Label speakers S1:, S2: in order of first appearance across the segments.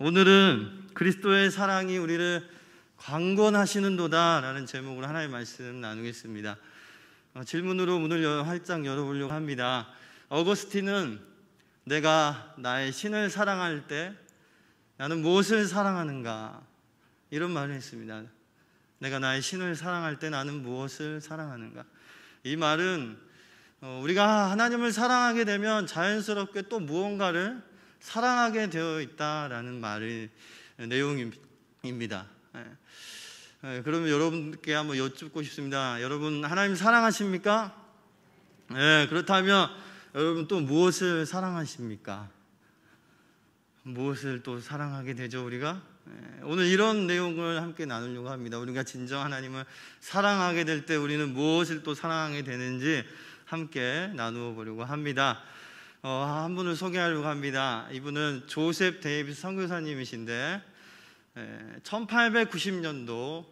S1: 오늘은 그리스도의 사랑이 우리를 강권하시는도다 라는 제목으로 하나님의 말씀 나누겠습니다. 질문으로 문을 활짝 열어보려고 합니다. 어거스틴은 내가 나의 신을 사랑할 때 나는 무엇을 사랑하는가? 이런 말을 했습니다. 내가 나의 신을 사랑할 때 나는 무엇을 사랑하는가? 이 말은 우리가 하나님을 사랑하게 되면 자연스럽게 또 무언가를 사랑하게 되어 있다라는 말의 내용입니다. 그러면 여러분께 한번 여쭙고 싶습니다. 여러분 하나님 사랑하십니까? 그렇다면 여러분 또 무엇을 사랑하십니까? 무엇을 또 사랑하게 되죠 우리가? 오늘 이런 내용을 함께 나누려고 합니다. 우리가 진정 하나님을 사랑하게 될 때 우리는 무엇을 또 사랑하게 되는지 함께 나누어 보려고 합니다. 한 분을 소개하려고 합니다. 이분은 조셉 데이비스 선교사님이신데 1890년도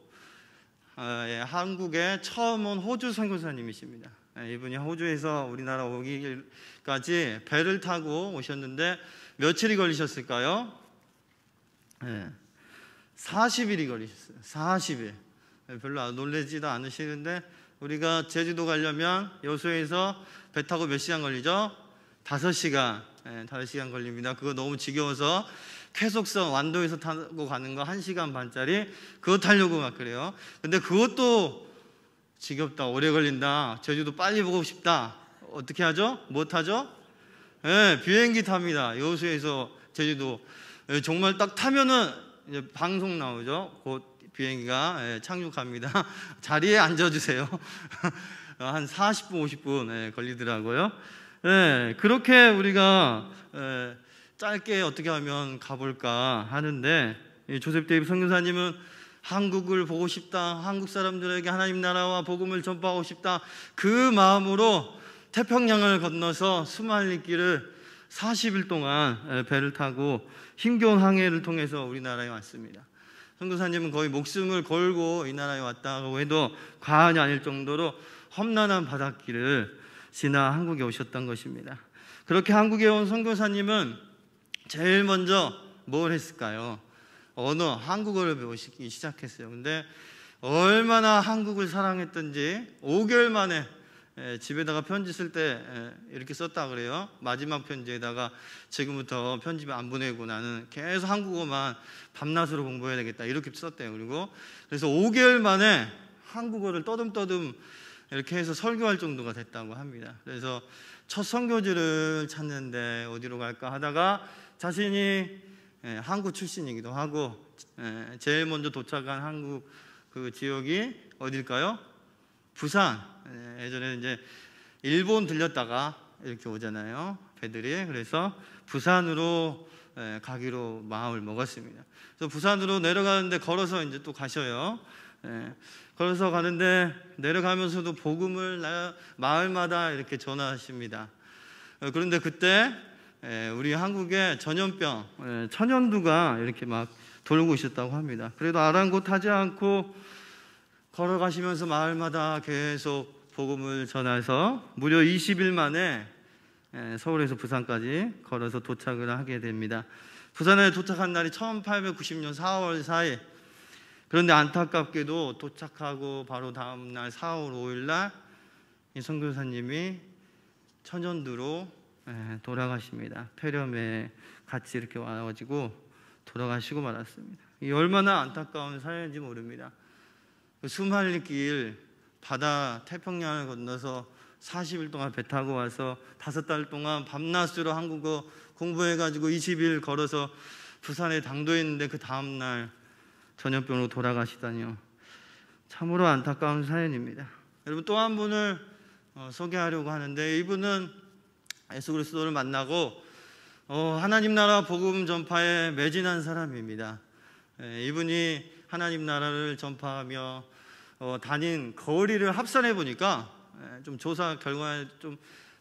S1: 한국에 처음 온 호주 선교사님이십니다. 이분이 호주에서 우리나라 오기까지 배를 타고 오셨는데 며칠이 걸리셨을까요? 40일이 걸리셨어요. 40일. 별로 놀라지도 않으시는데 우리가 제주도 가려면 여수에서 배 타고 몇 시간 걸리죠? 5시간. 5시간 걸립니다. 그거 너무 지겨워서 쾌속선 완도에서 타고 가는 거 1시간 반짜리 그거 타려고 막 그래요. 근데 그것도 지겹다, 오래 걸린다, 제주도 빨리 보고 싶다. 어떻게 하죠? 뭐 타죠? 비행기 탑니다. 여수에서 제주도. 정말 딱 타면은 이제 방송 나오죠. 곧 비행기가 착륙합니다. 자리에 앉아주세요. 한 40분, 50분 걸리더라고요. 그렇게 우리가 짧게 어떻게 하면 가볼까 하는데 조셉 데이비스 선교사님은 한국을 보고 싶다, 한국 사람들에게 하나님 나라와 복음을 전파하고 싶다, 그 마음으로 태평양을 건너서 수말리 길을 40일 동안 배를 타고 힘겨운 항해를 통해서 우리나라에 왔습니다. 선교사님은 거의 목숨을 걸고 이 나라에 왔다고 해도 과언이 아닐 정도로 험난한 바닷길을 지나 한국에 오셨던 것입니다. 그렇게 한국에 온 선교사님은 제일 먼저 뭘 했을까요? 언어, 한국어를 배우기 시작했어요. 근데 얼마나 한국을 사랑했던지 5개월 만에 집에다가 편지 쓸 때 이렇게 썼다 그래요. 마지막 편지에다가 지금부터 편집 안 보내고 나는 계속 한국어만 밤낮으로 공부해야 되겠다 이렇게 썼대요. 그리고 그래서 5개월 만에 한국어를 떠듬떠듬 이렇게 해서 설교할 정도가 됐다고 합니다. 그래서 첫 선교지를 찾는데 어디로 갈까 하다가 자신이 한국 출신이기도 하고 제일 먼저 도착한 한국 그 지역이 어딜까요? 부산. 예전에 이제 일본 들렸다가 이렇게 오잖아요, 배들이. 그래서 부산으로 가기로 마음을 먹었습니다. 그래서 부산으로 내려가는데 걸어서 이제 또 가셔요. 걸어서 가는데 내려가면서도 복음을 마을마다 이렇게 전하십니다. 그런데 그때 우리 한국에 전염병, 천연두가 이렇게 막 돌고 있었다고 합니다. 그래도 아랑곳하지 않고 걸어가시면서 마을마다 계속 복음을 전해서 무려 20일 만에 서울에서 부산까지 걸어서 도착을 하게 됩니다. 부산에 도착한 날이 1890년 4월 4일. 그런데 안타깝게도 도착하고 바로 다음 날 4월 5일 날 이 선교사님이 천연두로 돌아가십니다. 폐렴에 같이 이렇게 와가지고 돌아가시고 말았습니다. 이 얼마나 안타까운 사연인지 모릅니다. 수말리 길 바다 태평양을 건너서 40일 동안 배 타고 와서 5달 동안 밤낮으로 한국어 공부해가지고 20일 걸어서 부산에 당도에 있는데 그 다음날 전염병으로 돌아가시다니요. 참으로 안타까운 사연입니다. 여러분 또 한 분을 소개하려고 하는데 이분은 예수 그리스도를 만나고 하나님 나라 복음 전파에 매진한 사람입니다. 이분이 하나님 나라를 전파하며 다닌 거리를 합산해 보니까 좀 조사 결과에 좀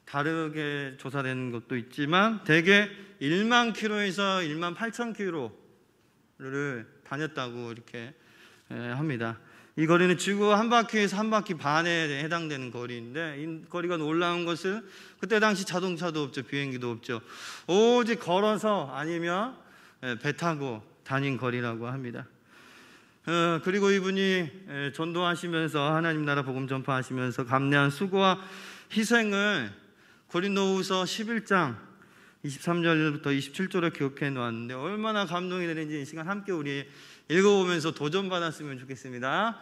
S1: 다르게 조사된 것도 있지만 대개 1만 킬로에서 1만 8천 킬로를 다녔다고 이렇게 합니다. 이 거리는 지구 한 바퀴에서 한 바퀴 반에 해당되는 거리인데 이 거리가 놀라운 것은 그때 당시 자동차도 없죠, 비행기도 없죠. 오직 걸어서 아니면 배 타고 다닌 거리라고 합니다. 그리고 이분이 전도하시면서 하나님 나라 복음 전파하시면서 감내한 수고와 희생을 고린도후서 11장 23절부터 27절을 기록해 놓았는데 얼마나 감동이 되는지 이 시간 함께 우리 읽어보면서 도전받았으면 좋겠습니다.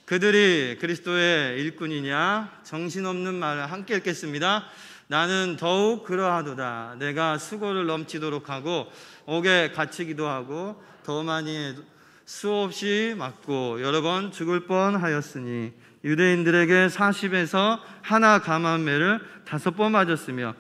S1: 그들이 그리스도의 일꾼이냐? 정신없는 말을 함께 읽겠습니다. 나는 더욱 그러하도다. 내가 수고를 넘치도록 하고 옥에 갇히기도 하고 더 많이 수없이 맞고 여러 번 죽을 뻔하였으니 유대인들에게 40에서 하나 감한매를 5번 맞았으며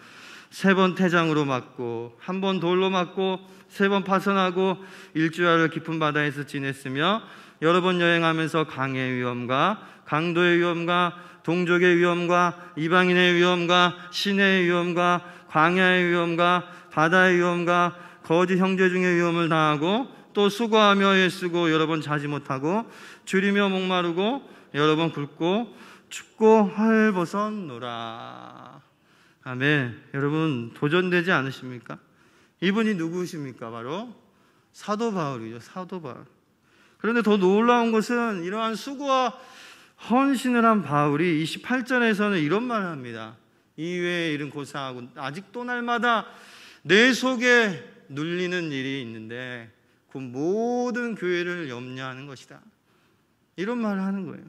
S1: 3번 태장으로 맞고 1번 돌로 맞고 3번 파선하고 일주일을 깊은 바다에서 지냈으며 여러 번 여행하면서 강의 위험과 강도의 위험과 동족의 위험과 이방인의 위험과 시내의 위험과 광야의 위험과 바다의 위험과 거짓 형제 중의 위험을 당하고 또 수고하며 애쓰고 여러 번 자지 못하고 줄이며 목마르고 여러 번 굶고 춥고 헐벗었노라. 아멘. 여러분 도전되지 않으십니까? 이분이 누구십니까? 바로 사도 바울이죠. 사도 바울. 그런데 더 놀라운 것은 이러한 수고와 헌신을 한 바울이 28절에서는 이런 말을 합니다. 이외의 일은 고사하고 아직도 날마다 내 속에 눌리는 일이 있는데 그 모든 교회를 염려하는 것이다. 이런 말을 하는 거예요.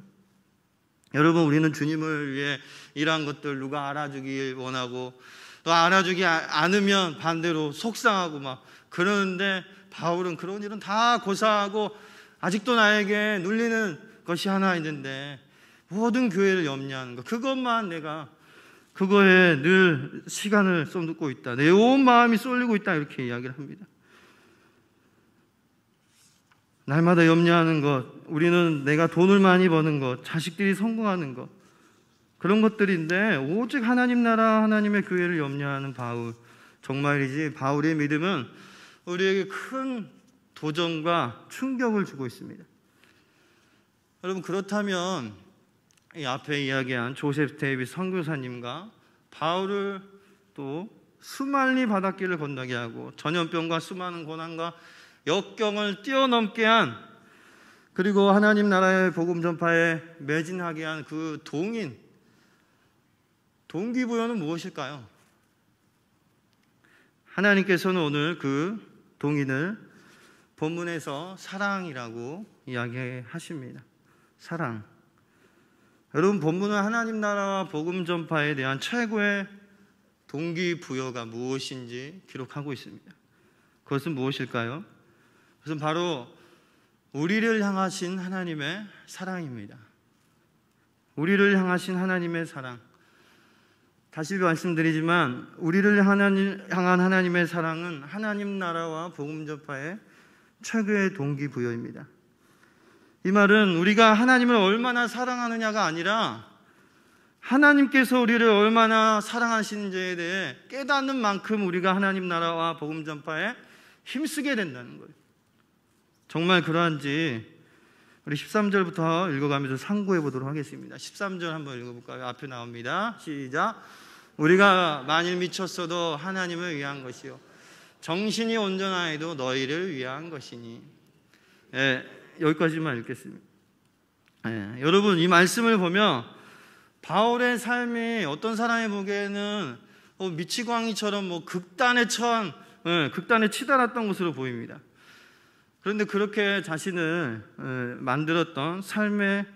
S1: 여러분 우리는 주님을 위해 이러한 것들 누가 알아주길 원하고 또 알아주기 않으면 반대로 속상하고 막 그러는데 바울은 그런 일은 다 고사하고 아직도 나에게 눌리는 것이 하나 있는데 모든 교회를 염려하는 것 그것만 내가 그거에 늘 시간을 쏟고 있다. 내 온 마음이 쏠리고 있다. 이렇게 이야기를 합니다. 날마다 염려하는 것, 우리는 내가 돈을 많이 버는 것, 자식들이 성공하는 것 그런 것들인데 오직 하나님 나라 하나님의 교회를 염려하는 바울 정말이지 바울의 믿음은 우리에게 큰 도전과 충격을 주고 있습니다. 여러분 그렇다면 이 앞에 이야기한 조셉 데이빗 선교사님과 바울을 또 수만리 바닷길을 건너게 하고 전염병과 수많은 고난과 역경을 뛰어넘게 한 그리고 하나님 나라의 복음 전파에 매진하게 한 그 동기부여는 무엇일까요? 하나님께서는 오늘 그 동인을 본문에서 사랑이라고 이야기하십니다. 사랑. 여러분 본문은 하나님 나라와 복음 전파에 대한 최고의 동기부여가 무엇인지 기록하고 있습니다. 그것은 무엇일까요? 그것은 바로 우리를 향하신 하나님의 사랑입니다. 우리를 향하신 하나님의 사랑. 다시 말씀드리지만 우리를 향한 하나님의 사랑은 하나님 나라와 복음 전파의 최고의 동기부여입니다. 이 말은 우리가 하나님을 얼마나 사랑하느냐가 아니라 하나님께서 우리를 얼마나 사랑하시는지에 대해 깨닫는 만큼 우리가 하나님 나라와 복음 전파에 힘쓰게 된다는 거예요. 정말 그러한지 우리 13절부터 읽어가면서 상고해 보도록 하겠습니다. 13절 한번 읽어볼까요? 앞에 나옵니다. 시작. 우리가 만일 미쳤어도 하나님을 위한 것이요 정신이 온전하여도 너희를 위한 것이니. 여기까지만 읽겠습니다. 여러분 이 말씀을 보면 바울의 삶이 어떤 사람이 보기에는 미치광이처럼 극단에 치달았던 것으로 보입니다. 그런데 그렇게 자신을 만들었던 삶의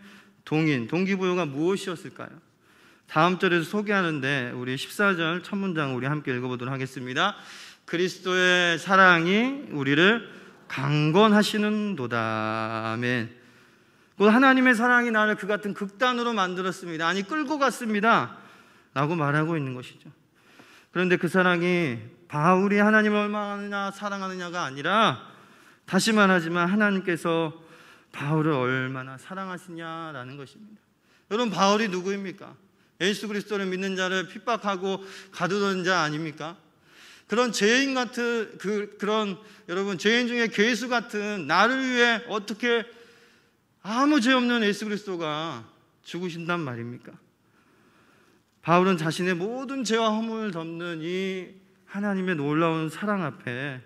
S1: 동기부여가 무엇이었을까요? 다음 절에서 소개하는데 우리 14절 첫 문장 우리 함께 읽어보도록 하겠습니다. 그리스도의 사랑이 우리를 강건하시는도다. 아멘. 곧 하나님의 사랑이 나를 그 같은 극단으로 만들었습니다. 아니 끌고 갔습니다 라고 말하고 있는 것이죠. 그런데 그 사랑이 바울이 하나님을 얼마나 사랑하느냐가 아니라 다시 말하지만 하나님께서 바울을 얼마나 사랑하시냐라는 것입니다. 여러분 바울이 누구입니까? 예수 그리스도를 믿는 자를 핍박하고 가두던 자 아닙니까? 그런 죄인 같은 그런 여러분 죄인 중에 괴수 같은 나를 위해 어떻게 아무 죄 없는 예수 그리스도가 죽으신단 말입니까? 바울은 자신의 모든 죄와 허물을 덮는 이 하나님의 놀라운 사랑 앞에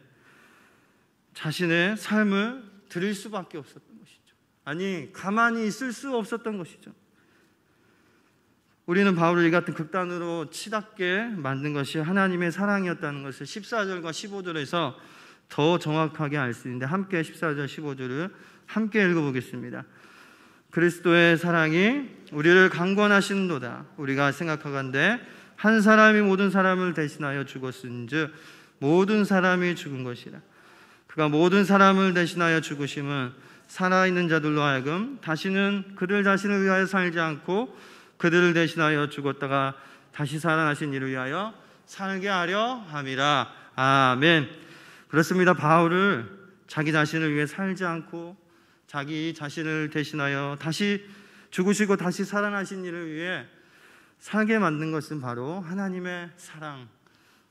S1: 자신의 삶을 드릴 수밖에 없었던 것이죠. 아니, 가만히 있을 수 없었던 것이죠. 우리는 바울을 이 같은 극단으로 치닫게 만든 것이 하나님의 사랑이었다는 것을 14절과 15절에서 더 정확하게 알 수 있는데, 함께 14절 15절을 함께 읽어보겠습니다. 그리스도의 사랑이 우리를 강권하시는도다. 우리가 생각하건대 한 사람이 모든 사람을 대신하여 죽었은즉 모든 사람이 죽은 것이라. 그가 모든 사람을 대신하여 죽으심은 살아있는 자들로 하여금 다시는 그들 자신을 위하여 살지 않고 그들을 대신하여 죽었다가 다시 살아나신 이를 위하여 살게 하려 함이라. 아멘. 그렇습니다. 바울을 자기 자신을 위해 살지 않고 자기 자신을 대신하여 다시 죽으시고 다시 살아나신 이를 위해 살게 만든 것은 바로 하나님의 사랑,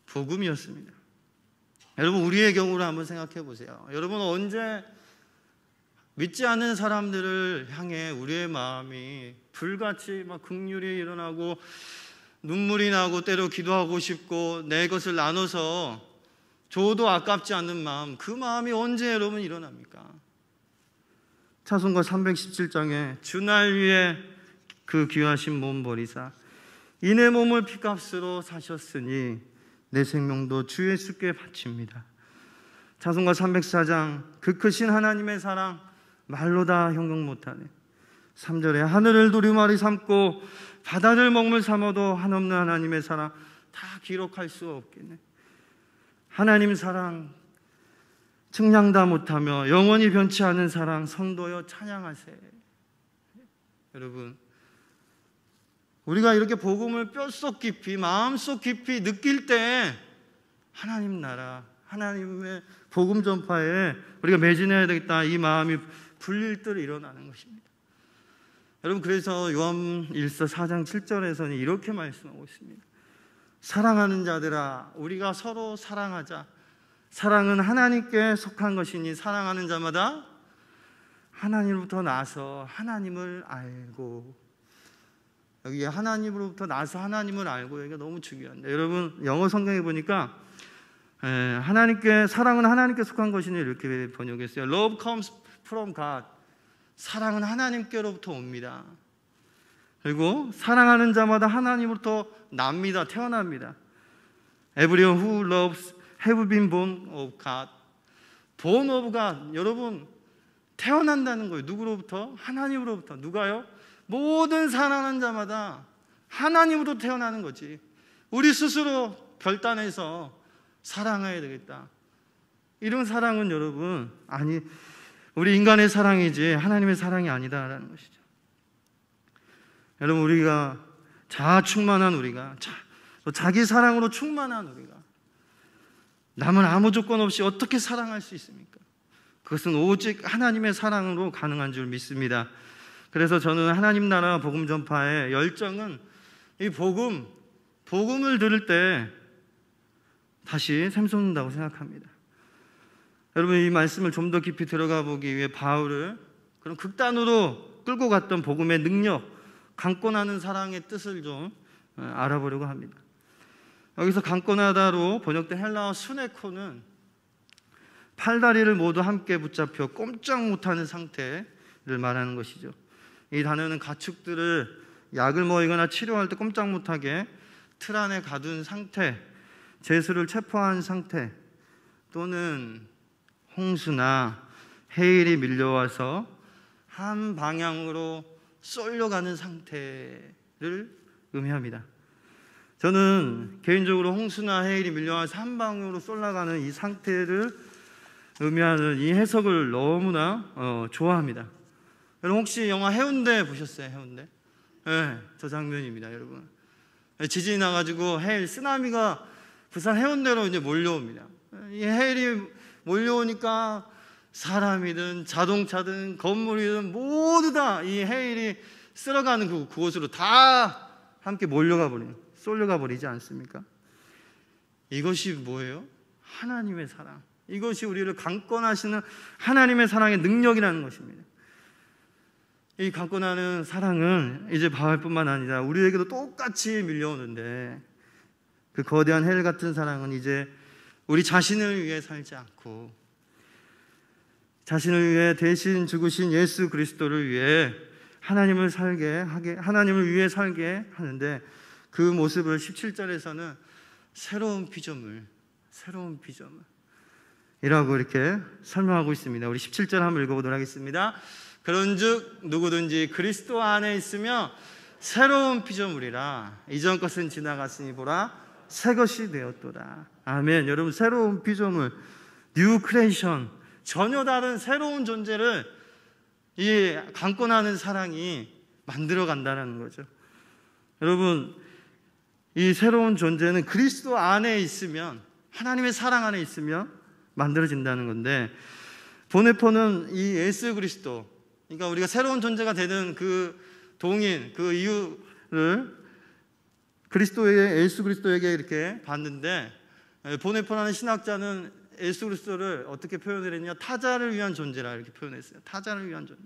S1: 복음이었습니다. 여러분, 우리의 경우를 한번 생각해 보세요. 여러분, 언제 믿지 않는 사람들을 향해 우리의 마음이 불같이 막 긍휼이 일어나고 눈물이 나고 때로 기도하고 싶고 내 것을 나눠서 줘도 아깝지 않는 마음, 그 마음이 언제 여러분 일어납니까? 찬송가 317장에 주 날 위해 그 귀하신 몸 버리사 이 내 몸을 피값으로 사셨으니 내 생명도 주 예수께 바칩니다. 찬송가 304장 그 크신 하나님의 사랑 말로 다 형용 못하네. 3절에 하늘을 두루마리 삼고 바다를 먹물 삼아도 한없는 하나님의 사랑 다 기록할 수 없겠네. 하나님 사랑 측량 다 못하며 영원히 변치 않은 사랑 성도여 찬양하세. 여러분, 우리가 이렇게 복음을 뼛속 깊이 마음속 깊이 느낄 때 하나님 나라, 하나님의 복음 전파에 우리가 매진해야 되겠다, 이 마음이 불릴듯 일어나는 것입니다. 여러분, 그래서 요한일서 4장 7절에서는 이렇게 말씀하고 있습니다. 사랑하는 자들아, 우리가 서로 사랑하자. 사랑은 하나님께 속한 것이니 사랑하는 자마다 하나님으로부터 나서 하나님을 알고. 여기 하나님으로부터 나서 하나님을 알고, 여기가 너무 중요한데, 여러분 영어 성경에 보니까 사랑은 하나님께 속한 것이니 이렇게 번역했어요. Love comes from God. 사랑은 하나님께로부터 옵니다. 그리고 사랑하는 자마다 하나님으로부터 납니다. 태어납니다. Everyone who loves have been born of God. Born of God. 여러분, 태어난다는 거예요. 누구로부터? 하나님으로부터. 누가요? 모든 사랑하는 자마다 하나님으로 태어나는 거지. 우리 스스로 결단해서 사랑해야 되겠다, 이런 사랑은 여러분, 아니, 우리 인간의 사랑이지 하나님의 사랑이 아니다라는 것이죠. 여러분, 우리가 자아 충만한 우리가, 자기 사랑으로 충만한 우리가 남을 아무 조건 없이 어떻게 사랑할 수 있습니까? 그것은 오직 하나님의 사랑으로 가능한 줄 믿습니다. 그래서 저는 하나님 나라 복음 전파의 열정은 이 복음을 들을 때 다시 샘솟는다고 생각합니다. 여러분, 이 말씀을 좀 더 깊이 들어가 보기 위해 바울을 그런 극단으로 끌고 갔던 복음의 능력, 강권하는 사랑의 뜻을 좀 알아보려고 합니다. 여기서 강권하다로 번역된 헬라어 수네코는 팔다리를 모두 함께 붙잡혀 꼼짝 못하는 상태를 말하는 것이죠. 이 단어는 가축들을 약을 먹이거나 치료할 때 꼼짝 못하게 틀 안에 가둔 상태, 제수를 체포한 상태, 또는 홍수나 해일이 밀려와서 한 방향으로 쏠려가는 상태를 의미합니다. 저는 개인적으로 홍수나 해일이 밀려와서 한 방향으로 쏠려가는 이 상태를 의미하는 이 해석을 너무나 좋아합니다. 여러분, 혹시 영화 해운대 보셨어요? 해운대? 네, 저 장면입니다, 여러분. 지진이 나가지고 해일, 쓰나미가 부산 해운대로 이제 몰려옵니다. 이 해일이 몰려오니까 사람이든 자동차든 건물이든 모두 다 이 해일이 쓸어가는 그곳으로 다 함께 쏠려가 버리지 않습니까? 이것이 뭐예요? 하나님의 사랑. 이것이 우리를 강권하시는 하나님의 사랑의 능력이라는 것입니다. 이 강권하는 사랑은 이제 바울뿐만 아니라 우리에게도 똑같이 밀려오는데, 그 거대한 헬 같은 사랑은 이제 우리 자신을 위해 살지 않고 자신을 위해 대신 죽으신 예수 그리스도를 위해 하나님을 위해 살게 하는데, 그 모습을 17절에서는 새로운 피조물이라고 이렇게 설명하고 있습니다. 우리 17절 한번 읽어보도록 하겠습니다. 그런즉 누구든지 그리스도 안에 있으며 새로운 피조물이라, 이전 것은 지나갔으니 보라 새 것이 되었도다. 아멘. 여러분, 새로운 피조물, 뉴 크리에이션, 전혀 다른 새로운 존재를 이 강권하는 사랑이 만들어 간다는 거죠. 여러분, 이 새로운 존재는 그리스도 안에 있으면, 하나님의 사랑 안에 있으면 만들어진다는 건데, 보네포는 이 예수 그리스도, 그러니까 우리가 새로운 존재가 되는 그 동인, 그 이유를 예수 그리스도에게 이렇게 봤는데, 보네포라는 신학자는 예수 그리스도를 어떻게 표현을 했냐? 타자를 위한 존재라 이렇게 표현했어요. 타자를 위한 존재.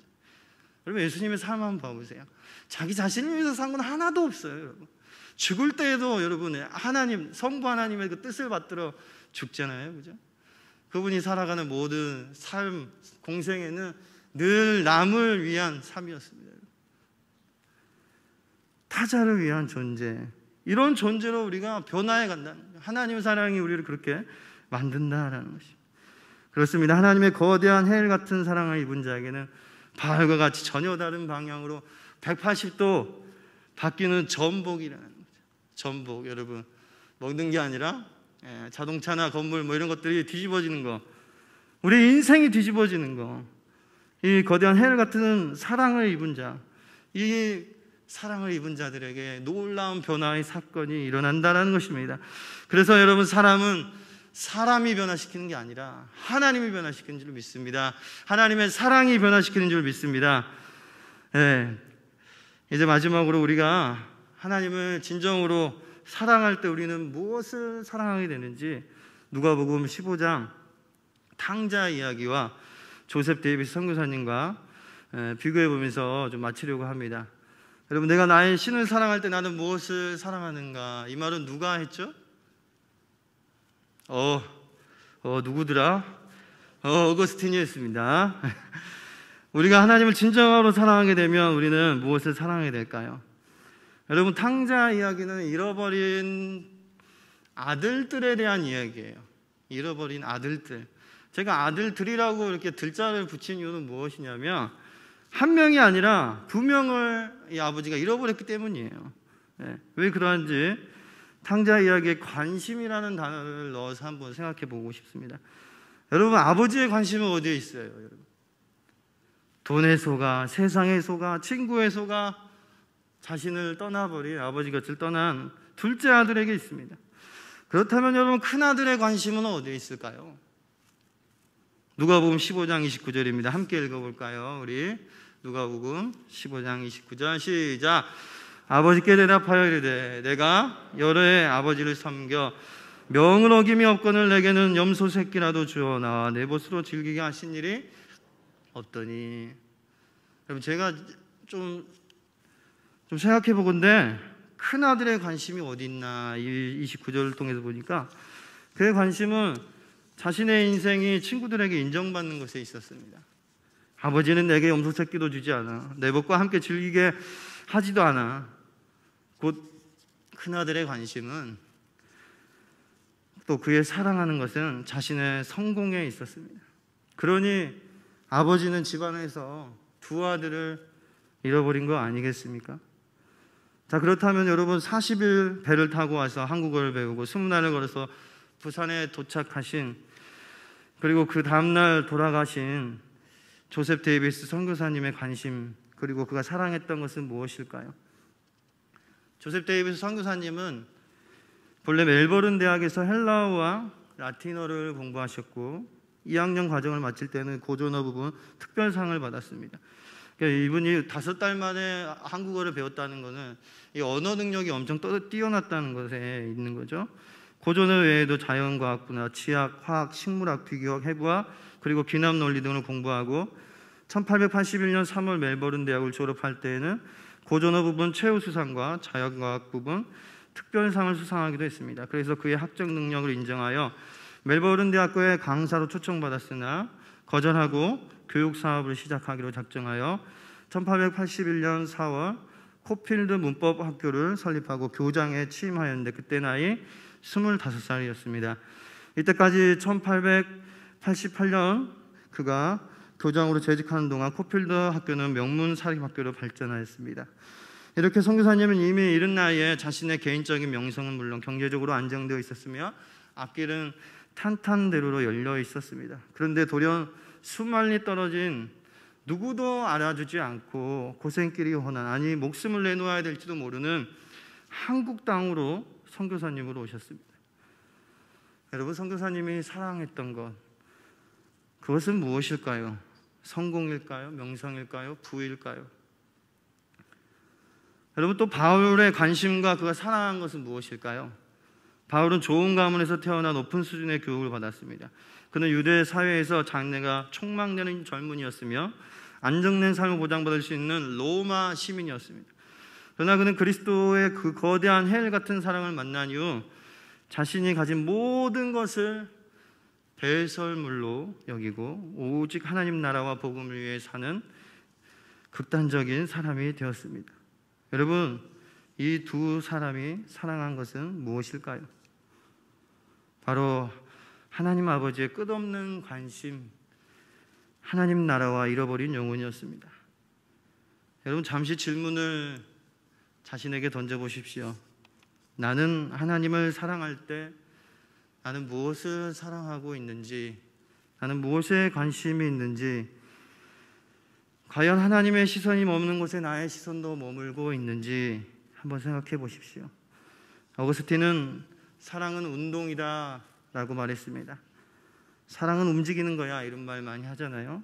S1: 여러분, 예수님의 삶 한번 봐보세요. 자기 자신을 위해서 산 건 하나도 없어요, 여러분. 죽을 때에도 여러분, 성부 하나님의 그 뜻을 받들어 죽잖아요, 그죠? 그분이 살아가는 모든 삶, 공생에는 늘 남을 위한 삶이었습니다. 타자를 위한 존재, 이런 존재로 우리가 변화해 간다는 거예요. 하나님의 사랑이 우리를 그렇게 만든다라는 것입니다. 그렇습니다. 하나님의 거대한 헬 같은 사랑을 입은 자에게는 바알과 같이 전혀 다른 방향으로 180도 바뀌는 전복이라는 거죠. 전복, 여러분, 먹는 게 아니라 자동차나 건물 뭐 이런 것들이 뒤집어지는 거, 우리 인생이 뒤집어지는 거, 이 거대한 헬 같은 사랑을 입은 자, 이 사랑을 입은 자들에게 놀라운 변화의 사건이 일어난다는 것입니다. 그래서 여러분, 사람은 사람이 변화시키는 게 아니라 하나님이 변화시키는 줄 믿습니다. 하나님의 사랑이 변화시키는 줄 믿습니다. 이제 마지막으로 우리가 하나님을 진정으로 사랑할 때 우리는 무엇을 사랑하게 되는지 누가복음 15장 탕자 이야기와 조셉 데이비스 선교사님과 비교해 보면서 좀 마치려고 합니다. 여러분, 내가 나의 신을 사랑할 때 나는 무엇을 사랑하는가? 이 말은 누가 했죠? 누구더라? 어거스틴이 했습니다. 우리가 하나님을 진정으로 사랑하게 되면 우리는 무엇을 사랑하게 될까요? 여러분, 탕자 이야기는 잃어버린 아들들에 대한 이야기예요. 잃어버린 아들들. 제가 아들들이라고 이렇게 들자를 붙인 이유는 무엇이냐면, 한 명이 아니라 두 명을 이 아버지가 잃어버렸기 때문이에요. 왜 그러한지 탕자 이야기에 관심이라는 단어를 넣어서 한번 생각해 보고 싶습니다. 여러분, 아버지의 관심은 어디에 있어요? 여러분, 돈에 속아, 세상에 속아, 친구에 속아 자신을 떠나버린, 아버지 곁을 떠난 둘째 아들에게 있습니다. 그렇다면 여러분, 큰 아들의 관심은 어디에 있을까요? 누가복음 15장 29절입니다. 함께 읽어볼까요? 우리 누가복음 15장 29절 시작. 아버지께 대답하여 이르되 내가 여러 해 아버지를 섬겨 명을 어김이 없거늘 내게는 염소 새끼라도 주어 나와 내 벗으로 즐기게 하신 일이 없더니. 여러분, 제가 좀 생각해 보건데 큰 아들의 관심이 어디 있나, 이 29절을 통해서 보니까 그의 관심은 자신의 인생이 친구들에게 인정받는 것에 있었습니다. 아버지는 내게 염소 새끼도 주지 않아, 내 벗과 함께 즐기게 하지도 않아. 곧 큰아들의 관심은, 또 그의 사랑하는 것은 자신의 성공에 있었습니다. 그러니 아버지는 집안에서 두 아들을 잃어버린 거 아니겠습니까? 자, 그렇다면 여러분, 40일 배를 타고 와서 한국어를 배우고 20날을 걸어서 부산에 도착하신, 그리고 그 다음날 돌아가신 조셉 데이비스 선교사님의 관심, 그리고 그가 사랑했던 것은 무엇일까요? 조셉 데이비스 선교사님은 본래 멜버른 대학에서 헬라어와 라틴어를 공부하셨고 2학년 과정을 마칠 때는 고전어 부분 특별상을 받았습니다. 그러니까 이분이 5달 만에 한국어를 배웠다는 것은 이 언어 능력이 엄청 뛰어났다는 것에 있는 거죠. 고전어 외에도 자연과학, 문화, 치학, 화학, 식물학, 비교학, 해부학, 그리고 귀남 논리 등을 공부하고 1881년 3월 멜버른 대학을 졸업할 때에는 고전어 부분 최우수상과 자연과학 부분 특별상을 수상하기도 했습니다. 그래서 그의 학적 능력을 인정하여 멜버른 대학교에 강사로 초청받았으나 거절하고 교육 사업을 시작하기로 작정하여 1881년 4월 코필드 문법학교를 설립하고 교장에 취임하였는데 그때 나이 25살이었습니다. 이때까지 1888년 그가 교장으로 재직하는 동안 코필드 학교는 명문 사립학교로 발전하였습니다. 이렇게 선교사님은 이미 이른 나이에 자신의 개인적인 명성은 물론 경제적으로 안정되어 있었으며 앞길은 탄탄대로로 열려 있었습니다. 그런데 돌연 수만리 떨어진 누구도 알아주지 않고 고생길이 훤한, 아니 목숨을 내놓아야 될지도 모르는 한국 땅으로 선교사님으로 오셨습니다. 여러분, 선교사님이 사랑했던 것, 그것은 무엇일까요? 성공일까요? 명성일까요? 부일까요? 여러분, 또 바울의 관심과 그가 사랑한 것은 무엇일까요? 바울은 좋은 가문에서 태어나 높은 수준의 교육을 받았습니다. 그는 유대 사회에서 장래가 촉망되는 젊은이였으며 안정된 삶을 보장받을 수 있는 로마 시민이었습니다. 그러나 그는 그리스도의 그 거대한 헬 같은 사랑을 만난 이후 자신이 가진 모든 것을 배설물로 여기고 오직 하나님 나라와 복음을 위해 사는 극단적인 사람이 되었습니다. 여러분, 이 두 사람이 사랑한 것은 무엇일까요? 바로 하나님 아버지의 끝없는 관심, 하나님 나라와 잃어버린 영혼이었습니다. 여러분, 잠시 질문을 자신에게 던져보십시오. 나는 하나님을 사랑할 때 나는 무엇을 사랑하고 있는지, 나는 무엇에 관심이 있는지, 과연 하나님의 시선이 머무는 곳에 나의 시선도 머물고 있는지 한번 생각해 보십시오. 어거스틴은 사랑은 운동이다 라고 말했습니다. 사랑은 움직이는 거야, 이런 말 많이 하잖아요.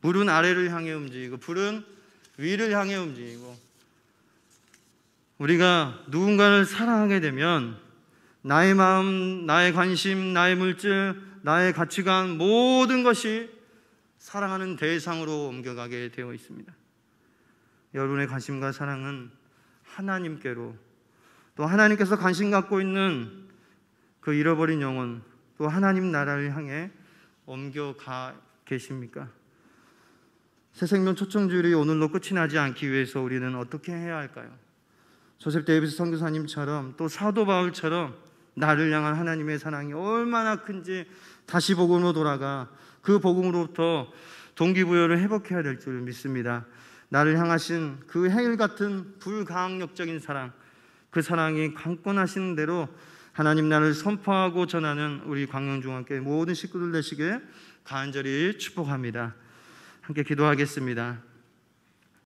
S1: 물은 아래를 향해 움직이고 불은 위를 향해 움직이고, 우리가 누군가를 사랑하게 되면 나의 마음, 나의 관심, 나의 물질, 나의 가치관, 모든 것이 사랑하는 대상으로 옮겨가게 되어 있습니다. 여러분의 관심과 사랑은 하나님께로, 또 하나님께서 관심 갖고 있는 그 잃어버린 영혼, 또 하나님 나라를 향해 옮겨가 계십니까? 새생명 초청주일이 오늘로 끝이 나지 않기 위해서 우리는 어떻게 해야 할까요? 조셉 데이비스 선교사님처럼, 또 사도 바울처럼 나를 향한 하나님의 사랑이 얼마나 큰지 다시 복음으로 돌아가 그 복음으로부터 동기부여를 회복해야 될 줄 믿습니다. 나를 향하신 그 해일 같은 불가항력적인 사랑, 그 사랑이 강권하시는 대로 하나님 나라를 선포하고 전하는 우리 광명중앙교회 모든 식구들 되시길 간절히 축복합니다. 함께 기도하겠습니다.